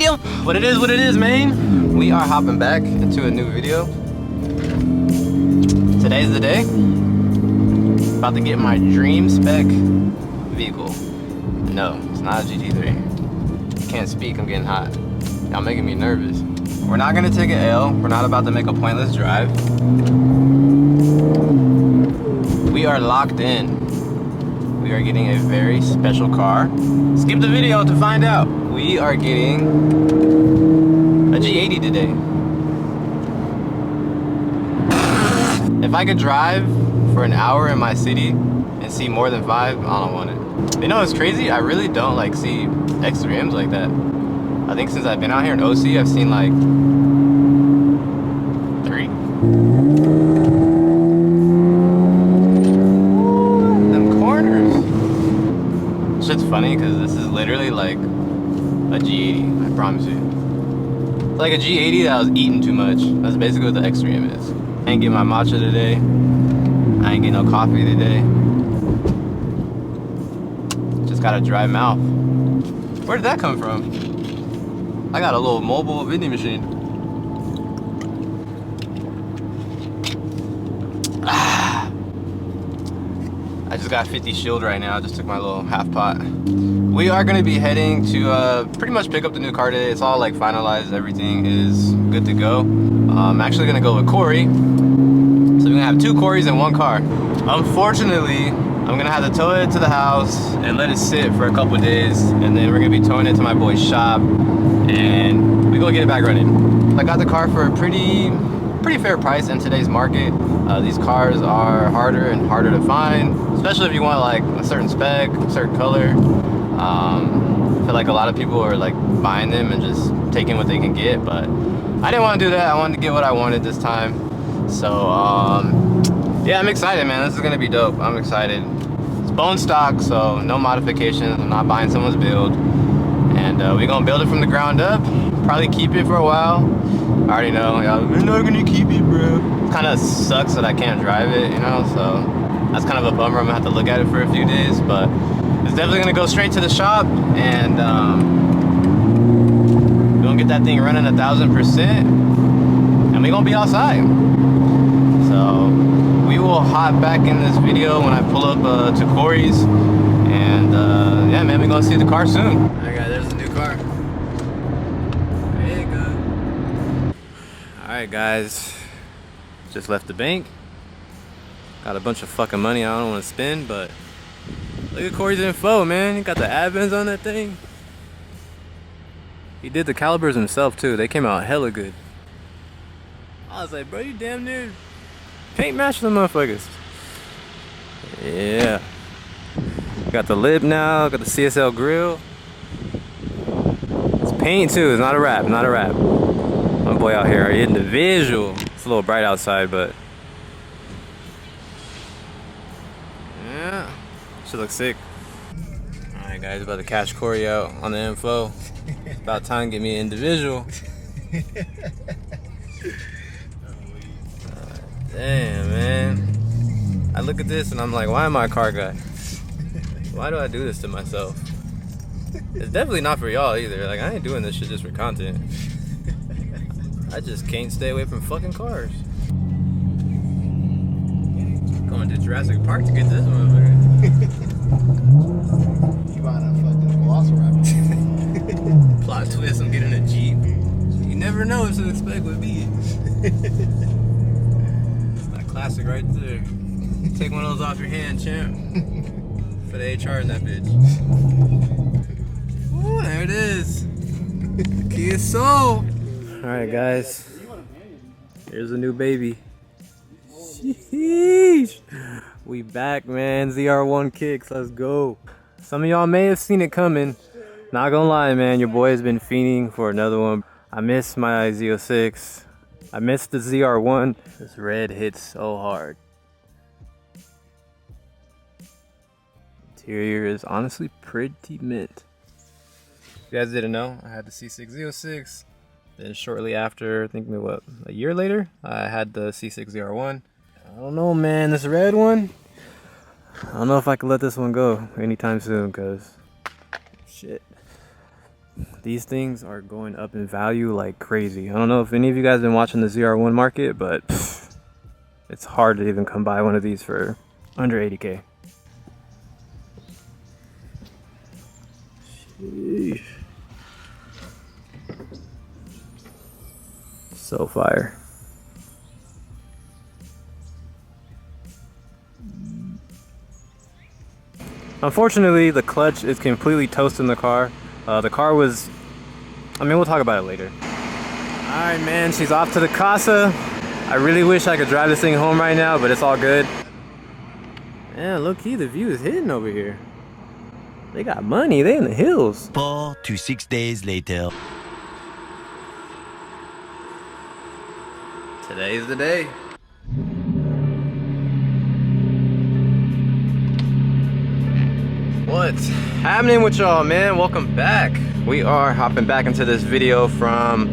video. What it is, man. We are hopping back into a new video. Today's the day. About to get my dream spec vehicle. No, it's not a GT3. Can't speak, I'm getting hot. Y'all making me nervous. We're not gonna take an L. We're not about to make a pointless drive. We are locked in. We are getting a very special car. Skip the video to find out. We are getting a G80 today. If I could drive for an hour in my city and see more than 5, I don't want it. You know what's crazy? I really don't like see X3Ms like that. I think since I've been out here in OC, I've seen like 3. Them corners. Shit's funny because this is literally like a G80, I promise you. It's like a G80 that was eating too much. That's basically what the X3M is. I ain't getting my matcha today. I ain't getting no coffee today. Just got a dry mouth. Where did that come from? I got a little mobile vending machine. I just got 50 shield right now. I just took my little half pot. We are gonna be heading to pretty much pick up the new car today. It's all like finalized. Everything is good to go. I'm actually gonna go with Corey. So we're gonna have 2 Corys in 1 car. Unfortunately, I'm gonna have to tow it to the house and let it sit for a couple days, and then we're gonna be towing it to my boy's shop, and we go get it back running. I got the car for a pretty fair price in today's market. These cars are harder and harder to find, especially if you want like a certain spec, a certain color. I feel like a lot of people are like buying them and just taking what they can get, but I didn't want to do that. I wanted to get what I wanted this time. So yeah, I'm excited, man. This is gonna be dope. I'm excited. It's bone stock, so no modifications. I'm not buying someone's build, and we're gonna build it from the ground up. Probably keep it for a while. I already know, we're not gonna keep it, bro. It kind of sucks that I can't drive it, you know, so that's kind of a bummer. I'm gonna have to look at it for a few days, but it's definitely gonna go straight to the shop, and we're gonna get that thing running 1000%, and we're gonna be outside. So we will hop back in this video when I pull up to Corey's, and yeah, man, we're gonna see the car soon. All right, guys, there's the new car. There you go. All right, guys, just left the bank. Got a bunch of fucking money I don't want to spend, but look at Corey's info, man. He got the advents on that thing. He did the calibers himself too. They came out hella good. I was like, bro, you damn near paint match them motherfuckers. Yeah. Got the lip now, got the CSL grill. It's paint too, it's not a wrap, not a wrap. My boy out here hitting the visual. It's a little bright outside, but yeah, should look sick. Alright guys, about to cash Corey out on the info. It's about time to get me an individual. Damn, man. I look at this and I'm like, why am I a car guy? Why do I do this to myself? It's definitely not for y'all either. Like, I ain't doing this shit just for content. I just can't stay away from fucking cars. Going to Jurassic Park to get this motherfucker. You buying a fucking velociraptor. Plot twist, I'm getting a Jeep. You never know what to expect with me. Classic right there. Take one of those off your hand, champ. For the HR in that bitch. Ooh, there it is. Kia Soul. Alright guys. Here's a new baby. Sheesh. We back, man. ZR1 kicks. Let's go. Some of y'all may have seen it coming. Not gonna lie, man. Your boy has been fiending for another one. I miss my Z06. I missed the ZR1. This red hits so hard. Interior is honestly pretty mint. If you guys didn't know, I had the C6 Z06. Then shortly after, I think maybe what, a year later, I had the C6 ZR1. I don't know, man, this red one, I don't know if I can let this one go anytime soon, cause shit. These things are going up in value like crazy. I don't know if any of you guys have been watching the ZR1 market, but pff, it's hard to even come by one of these for under 80K. Sheesh. So fire. Unfortunately, the clutch is completely toast in the car. The car was, I mean, we'll talk about it later. All right, man, she's off to the casa. I really wish I could drive this thing home right now, but it's all good. Man, low key, the view is hidden over here. They got money, they in the hills. 4 to 6 days later. Today's the day. What's happening with y'all, man? Welcome back. We are hopping back into this video from,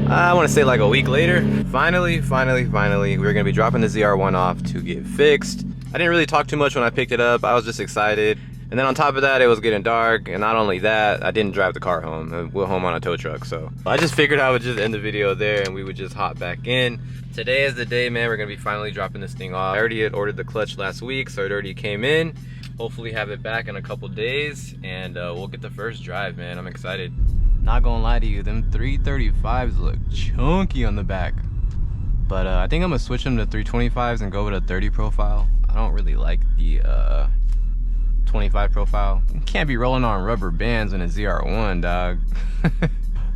I want to say like a week later. Finally, we're gonna be dropping the ZR1 off to get fixed. I didn't really talk too much when I picked it up. I was just excited. And then on top of that, it was getting dark. And not only that, I didn't drive the car home. I went home on a tow truck. So I just figured I would just end the video there and we would just hop back in. Today is the day, man. We're gonna be finally dropping this thing off. I already had ordered the clutch last week, so it already came in. Hopefully have it back in a couple days and we'll get the first drive, man. I'm excited. Not gonna lie to you, them 335s look chunky on the back. But I think I'm gonna switch them to 325s and go with a 30 profile. I don't really like the 25 profile. You can't be rolling on rubber bands in a ZR1, dog.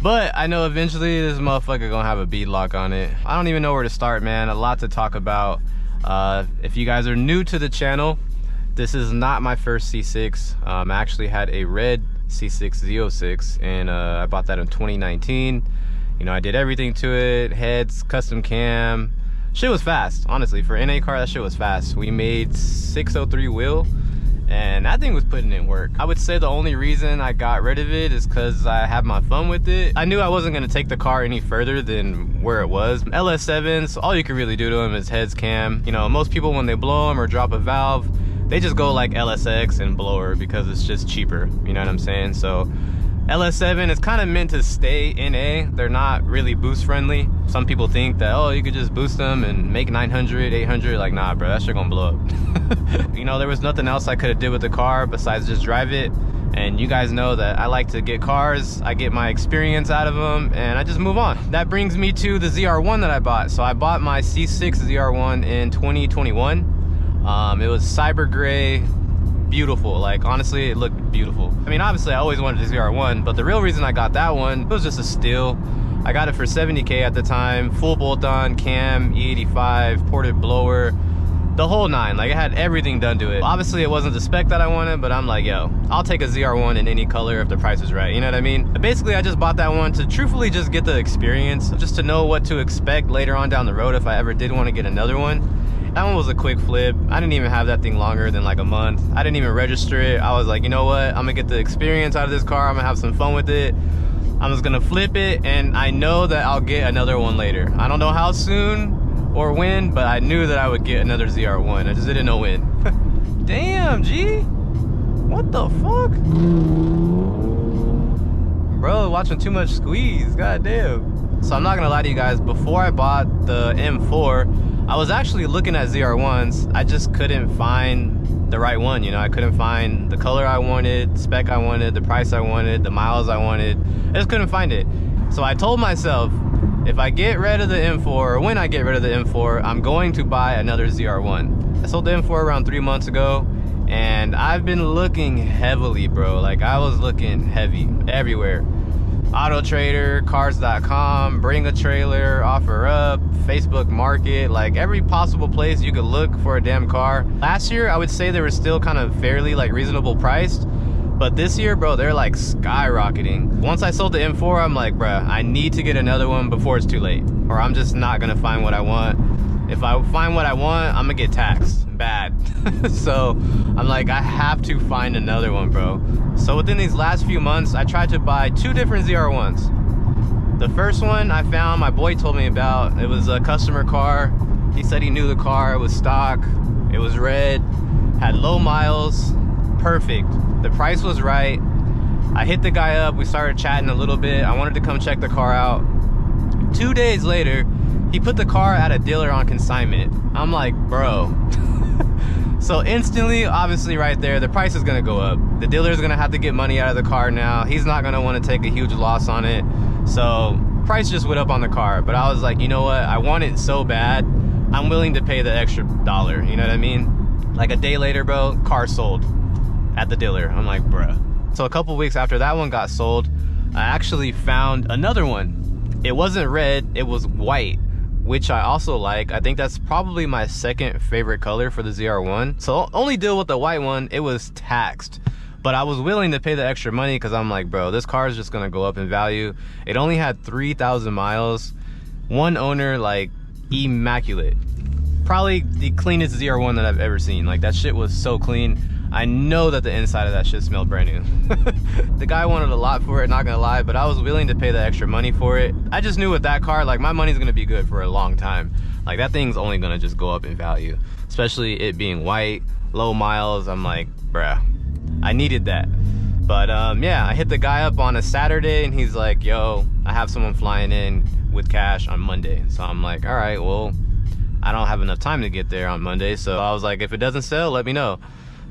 But I know eventually this motherfucker gonna have a bead lock on it. I don't even know where to start, man. A lot to talk about. If you guys are new to the channel, this is not my first C6. I actually had a red C6 Z06 and I bought that in 2019. You know, I did everything to it, heads, custom cam. Shit was fast, honestly. For an NA car, that shit was fast. We made 603 wheel and that thing was putting in work. I would say the only reason I got rid of it is because I had my fun with it. I knew I wasn't gonna take the car any further than where it was. LS7s, all you can really do to them is heads, cam. You know, most people when they blow them or drop a valve, they just go like LSX and blower because it's just cheaper, you know what I'm saying? So LS7 is kind of meant to stay NA. They're not really boost friendly. Some people think that, oh, you could just boost them and make 900, 800. Like, nah, bro, that shit gonna blow up. You know, there was nothing else I could have did with the car besides just drive it. And you guys know that I like to get cars, I get my experience out of them, and I just move on. That brings me to the ZR1 that I bought. So I bought my C6 ZR1 in 2021. It was cyber gray, beautiful. Like, honestly, it looked beautiful. I mean, obviously I always wanted a ZR1, but the real reason I got that one, it was just a steal. I got it for 70K at the time, full bolt-on, cam, E85, ported blower, the whole nine. Like, it had everything done to it. Obviously it wasn't the spec that I wanted, but I'm like, yo, I'll take a ZR1 in any color if the price is right, you know what I mean? Basically, I just bought that one to truthfully just get the experience, just to know what to expect later on down the road if I ever did want to get another one. That one was a quick flip. I didn't even have that thing longer than like a month. I didn't even register it. I was like, you know what? I'm gonna get the experience out of this car. I'm gonna have some fun with it. I'm just gonna flip it, and I know that I'll get another one later. I don't know how soon or when, but I knew that I would get another ZR1. I just didn't know when. Damn, G. What the fuck? Bro, watching too much squeeze. God damn. So I'm not gonna lie to you guys. Before I bought the M4, I was actually looking at ZR1s. I just couldn't find the right one, you know. I couldn't find the color I wanted, the spec I wanted, the price I wanted, the miles I wanted. I just couldn't find it. So I told myself, if I get rid of the M4, or when I get rid of the M4, I'm going to buy another ZR1. I sold the M4 around 3 months ago, and I've been looking heavily, bro. Like, I was looking heavy everywhere. Auto Trader, cars.com, Bring a Trailer, Offer Up, Facebook Market, like every possible place you could look for a damn car. Last year, I would say they were still kind of fairly like reasonable priced, but this year, bro, they're like skyrocketing. Once I sold the M4, I'm like, bruh, I need to get another one before it's too late, or I'm just not gonna find what I want. If I find what I want, I'm gonna get taxed bad. So I'm like, I have to find another one, bro. So within these last few months, I tried to buy 2 different ZR1s. The first one I found, my boy told me about. It was a customer car. He said he knew the car. It was stock. It was red. Had low miles. Perfect. The price was right. I hit the guy up, we started chatting a little bit. I wanted to come check the car out. 2 days later, he put the car at a dealer on consignment. I'm like, bro. So instantly, obviously right there, the price is gonna go up. The dealer's gonna have to get money out of the car now. He's not gonna wanna take a huge loss on it. So price just went up on the car. But I was like, you know what? I want it so bad. I'm willing to pay the extra dollar, you know what I mean? Like a day later, bro, car sold at the dealer. I'm like, bruh. So a couple weeks after that one got sold, I actually found another one. It wasn't red, it was white, which I also like. I think that's probably my second favorite color for the ZR1. So only deal with the white one, it was taxed. But I was willing to pay the extra money because I'm like, bro, this car is just gonna go up in value. It only had 3,000 miles. One owner, like, immaculate. Probably the cleanest ZR1 that I've ever seen. Like, that shit was so clean. I know that the inside of that shit smelled brand new. The guy wanted a lot for it, not gonna lie, but I was willing to pay the extra money for it. I just knew with that car, like, my money's gonna be good for a long time. Like, that thing's only gonna just go up in value, especially it being white, low miles. I'm like, bruh, I needed that. But yeah, I hit the guy up on a Saturday and he's like, yo, I have someone flying in with cash on Monday. So I'm like, all right, well, I don't have enough time to get there on Monday. So I was like, if it doesn't sell, let me know.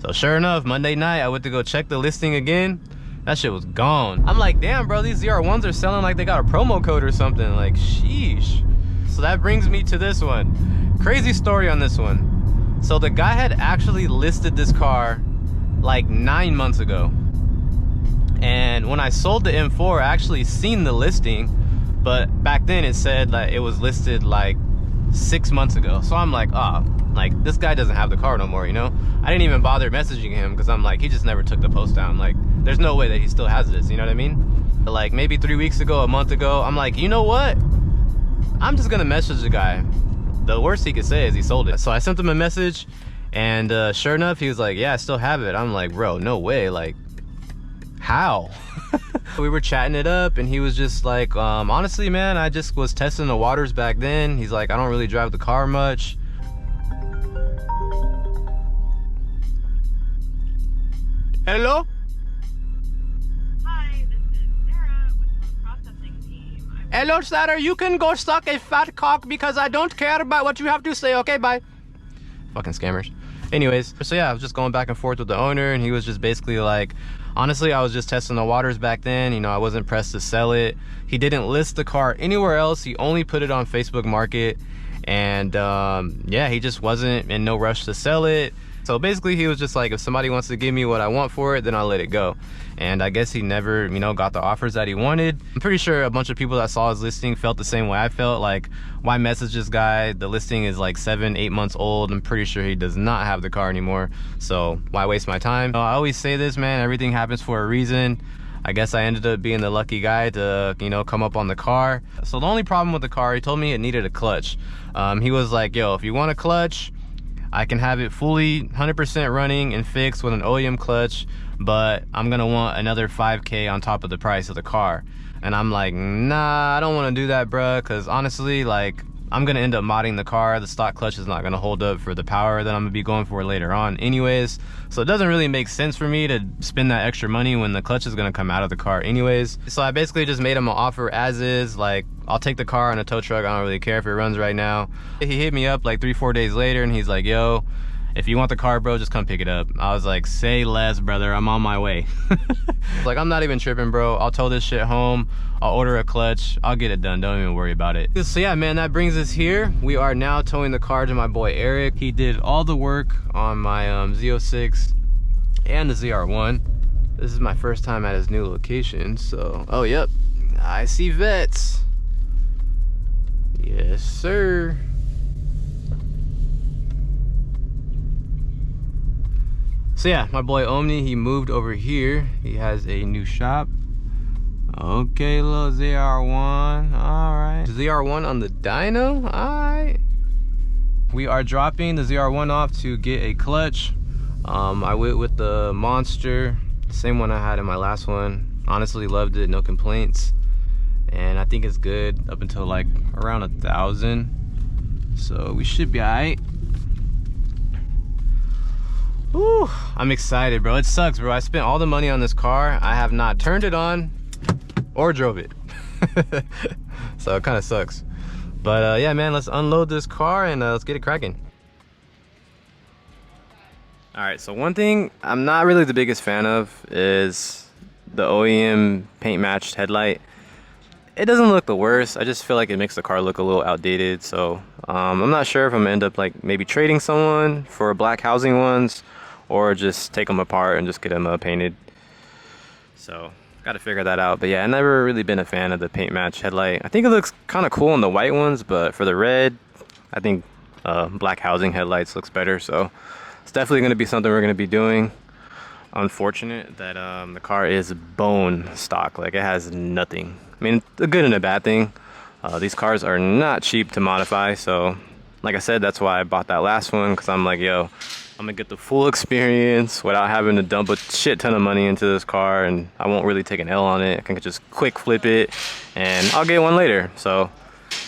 So sure enough, Monday night, I went to go check the listing again. That shit was gone. I'm like, damn, bro, these ZR1s are selling like they got a promo code or something. Like, sheesh. So that brings me to this one. Crazy story on this one. So the guy had actually listed this car like 9 months ago. And when I sold the M4, I actually seen the listing, but back then it said that it was listed like 6 months ago. So I'm like, oh, like, this guy doesn't have the car no more, you know? I didn't even bother messaging him because I'm like, he just never took the post down. Like, there's no way that he still has this, you know what I mean? But like maybe 3 weeks ago, a month ago, I'm like, you know what? I'm just gonna message the guy. The worst he could say is he sold it. So I sent him a message and sure enough, he was like, yeah, I still have it. I'm like, bro, no way, like, how? We were chatting it up and he was just like, honestly, man, I just was testing the waters back then. He's like, I don't really drive the car much. Hello? Hi, this is Sarah with the processing team. Hello, Sarah, you can go suck a fat cock because I don't care about what you have to say, okay, bye. Fucking scammers. Anyways, so yeah, I was just going back and forth with the owner and he was just basically like, honestly, I was just testing the waters back then. You know, I wasn't pressed to sell it. He didn't list the car anywhere else. He only put it on Facebook Market. And yeah, he just wasn't in no rush to sell it. So basically he was just like, if somebody wants to give me what I want for it, then I'll let it go. And I guess he never, you know, got the offers that he wanted. I'm pretty sure a bunch of people that saw his listing felt the same way I felt. Like, why message this guy? The listing is like 7-8 months old. I'm pretty sure he does not have the car anymore. So why waste my time? I always say this, man, everything happens for a reason. I guess I ended up being the lucky guy to, you know, come up on the car. So the only problem with the car, he told me it needed a clutch. He was like, yo, if you want a clutch, I can have it fully 100% running and fixed with an OEM clutch, but I'm gonna want another 5K on top of the price of the car. And I'm like, nah, I don't wanna do that, bruh, cause honestly, like, I'm gonna end up modding the car. The stock clutch is not gonna hold up for the power that I'm gonna be going for later on anyways. So it doesn't really make sense for me to spend that extra money when the clutch is gonna come out of the car anyways. So I basically just made him an offer as is, like, I'll take the car on a tow truck. I don't really care if it runs right now. He hit me up like 3-4 days later and he's like, yo, if you want the car, bro, just come pick it up. I was like, say less, brother, I'm on my way. Like, I'm not even tripping, bro. I'll tow this shit home. I'll order a clutch. I'll get it done. Don't even worry about it. So yeah, man, that brings us here. We are now towing the car to my boy Eric. He did all the work on my Z06 and the ZR1. This is my first time at his new location, so, oh, yep, I see vets. Yes, sir. So yeah, my boy Omni, he moved over here. He has a new shop. Okay, little ZR1, all right. ZR1 on the dyno, all right. We are dropping the ZR1 off to get a clutch. I went with the Monster, same one I had in my last one. Honestly, loved it, no complaints. And I think it's good up until like around 1,000. So we should be all right. Whew, I'm excited, bro. It sucks, bro. I spent all the money on this car. I have not turned it on or drove it. So it kind of sucks. But yeah, man, let's unload this car and let's get it cracking. All right, so one thing I'm not really the biggest fan of is the OEM paint matched headlight. It doesn't look the worst. I just feel like it makes the car look a little outdated. So I'm not sure if I'm gonna end up like maybe trading someone for black housing ones, or just take them apart and just get them painted. So got to figure that out. But yeah, I've never really been a fan of the paint match headlight. I think it looks kind of cool on the white ones, but for the red, I think black housing headlights looks better. So it's definitely going to be something we're going to be doing. Unfortunate that the car is bone stock. Like, it has nothing. I mean, a good and a bad thing. These cars are not cheap to modify. So like I said, that's why I bought that last one, because I'm like, yo, I'm gonna get the full experience without having to dump a shit ton of money into this car, and I won't really take an L on it. I can just quick flip it and I'll get one later. So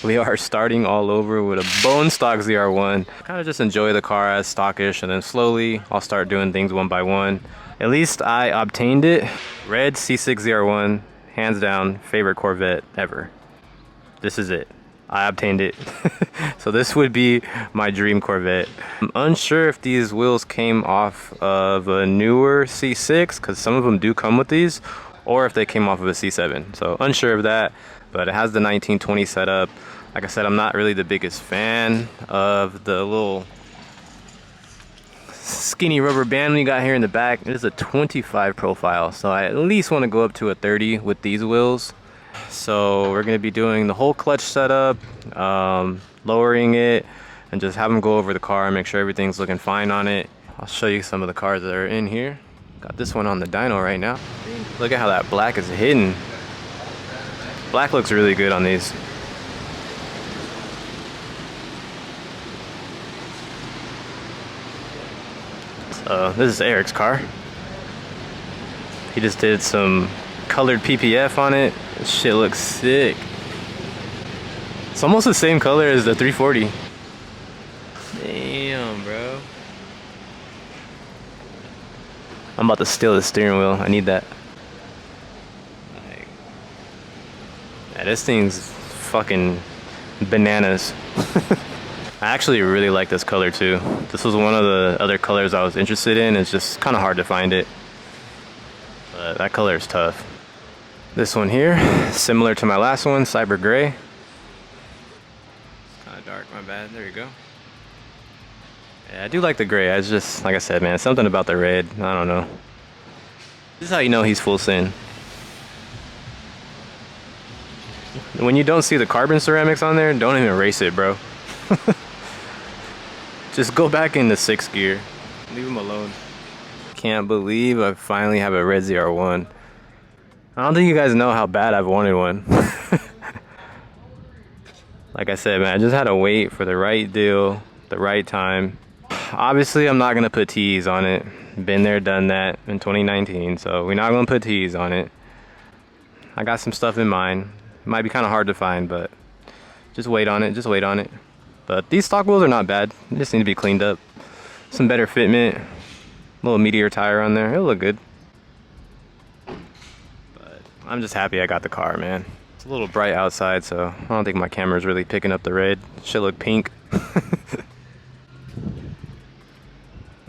we are starting all over with a bone stock ZR1. Kind of just enjoy the car as stockish, and then slowly I'll start doing things one by one. At least I obtained it. Red C6 ZR1, hands down favorite Corvette ever. This is it. I obtained it. So this would be my dream Corvette. I'm unsure if these wheels came off of a newer C6, because some of them do come with these, or if they came off of a C7. So unsure of that, but it has the 1920 setup. Like I said, I'm not really the biggest fan of the little skinny rubber band we got here in the back. It is a 25 profile, so I at least want to go up to a 30 with these wheels. So we're going to be doing the whole clutch setup, lowering it, and just have them go over the car and make sure everything's looking fine on it. I'll show you some of the cars that are in here. Got this one on the dyno right now. Look at how that black is hidden. Black looks really good on these. So this is Eric's car. He just did some colored PPF on it. This shit looks sick. It's almost the same color as the 340. Damn, bro. I'm about to steal the steering wheel. I need that. Like, yeah, this thing's fucking bananas. I actually really like this color too. This was one of the other colors I was interested in. It's just kind of hard to find it. But that color is tough. This one here, similar to my last one, cyber gray. It's kind of dark, my bad. There you go. Yeah, I do like the gray. It's just, like I said, man, something about the red. I don't know. This is how you know he's full sin. When you don't see the carbon ceramics on there, don't even race it, bro. Just go back into 6th gear. Leave him alone. Can't believe I finally have a red ZR1. I don't think you guys know how bad I've wanted one. Like I said, man, I just had to wait for the right deal, the right time. Obviously, I'm not gonna put T's on it. Been there, done that in 2019, so we're not gonna put T's on it. I got some stuff in mind. It might be kind of hard to find, but just wait on it, just wait on it. But these stock wheels are not bad. They just need to be cleaned up. Some better fitment. Little Meteor tire on there. It'll look good. But I'm just happy I got the car, man. It's a little bright outside, so I don't think my camera's really picking up the red. It should look pink.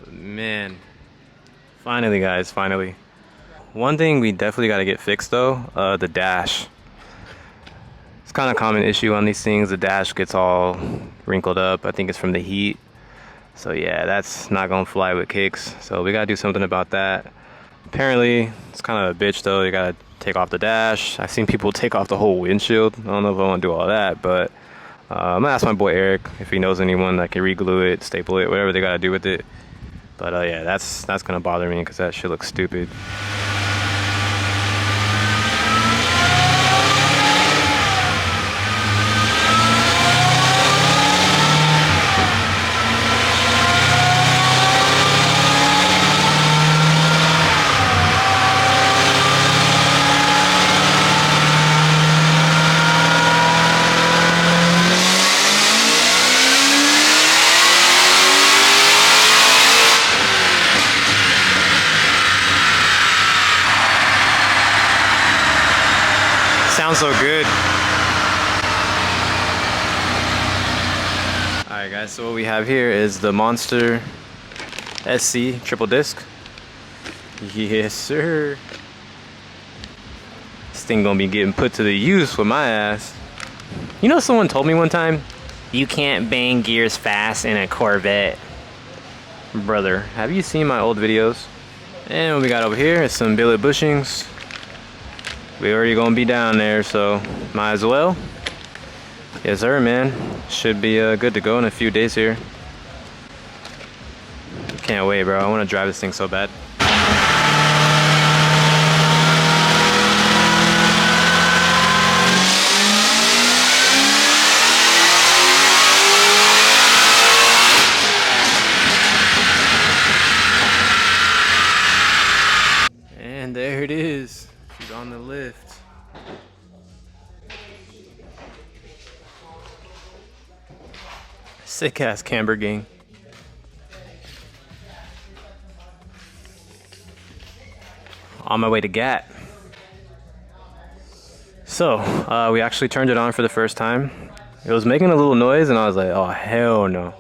Man. Finally, guys, finally. One thing we definitely got to get fixed, though, the dash. It's kind of a common issue on these things. The dash gets all wrinkled up. I think it's from the heat. So yeah, that's not gonna fly with kicks. So we gotta do something about that. Apparently, it's kind of a bitch though. You gotta take off the dash. I've seen people take off the whole windshield. I don't know if I want to do all that, but I'm gonna ask my boy Eric if he knows anyone that can re-glue it, staple it, whatever they gotta do with it. But yeah, that's gonna bother me because that shit looks stupid. sounds so good. Alright guys, so what we have here is the Monster SC triple disc. Yes sir. This thing gonna be getting put to the use with my ass. You know, someone told me one time, you can't bang gears fast in a Corvette. Brother, have you seen my old videos? And what we got over here is some billet bushings. We already gonna be down there, so might as well. Yes sir, man. Should be good to go in a few days here. Can't wait, bro. I want to drive this thing so bad. And there it is. She's on the lift. Sick ass camber gang. On my way to Gat. So, we actually turned it on for the first time. It was making a little noise and I was like, oh hell no.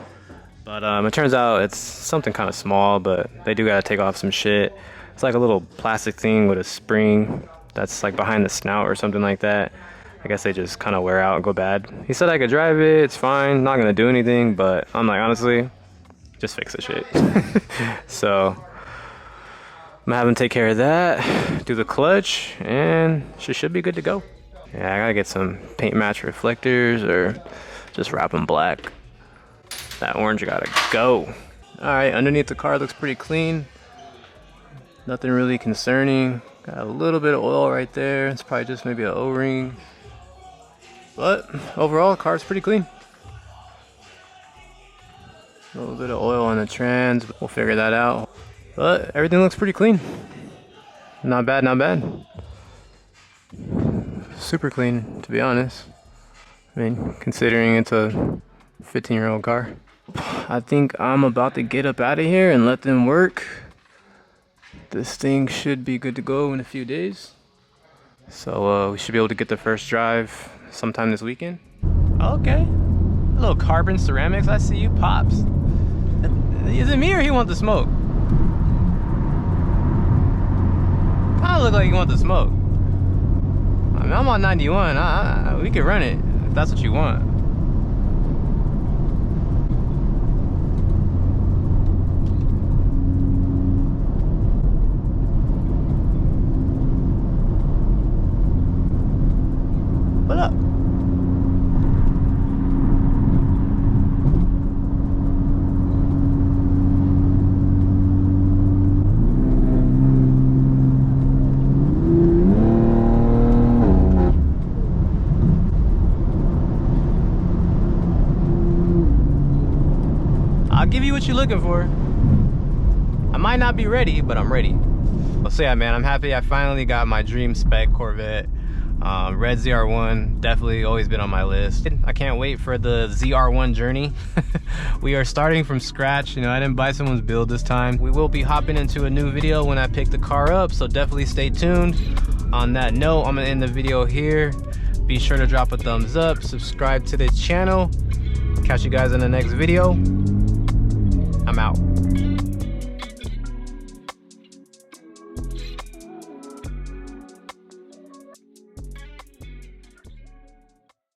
But it turns out it's something kind of small, but they do gotta take off some shit. It's like a little plastic thing with a spring that's like behind the snout or something like that. I guess they just kind of wear out and go bad. He said I could drive it, it's fine, not gonna do anything, but I'm like, honestly, just fix the shit. So, I'm gonna have him take care of that, do the clutch, and she should be good to go. Yeah, I gotta get some paint match reflectors or just wrap them black. That orange gotta go. Alright, underneath the car looks pretty clean. Nothing really concerning. Got a little bit of oil right there. It's probably just maybe an O-ring. But overall, the car's pretty clean. A little bit of oil on the trans. We'll figure that out. But everything looks pretty clean. Not bad, not bad. Super clean, to be honest. I mean, considering it's a 15-year-old car. I think I'm about to get up out of here and let them work. This thing should be good to go in a few days. So we should be able to get the first drive sometime this weekend. Okay. A little carbon ceramics. I see you, Pops. Is it me or he want the smoke? Kinda look like you want the smoke. I mean, I'm on 91. We could run it if that's what you want. What up? I'll give you what you're looking for. I might not be ready, but I'm ready. So yeah, man, I'm happy I finally got my dream spec Corvette. Red ZR1, definitely always been on my list. I can't wait for the ZR1 journey. We are starting from scratch. You know, I didn't buy someone's build this time. We will be hopping into a new video when I pick the car up, so definitely stay tuned. On that note, I'm gonna end the video here. Be sure to drop a thumbs up, subscribe to this channel. Catch you guys in the next video. I'm out.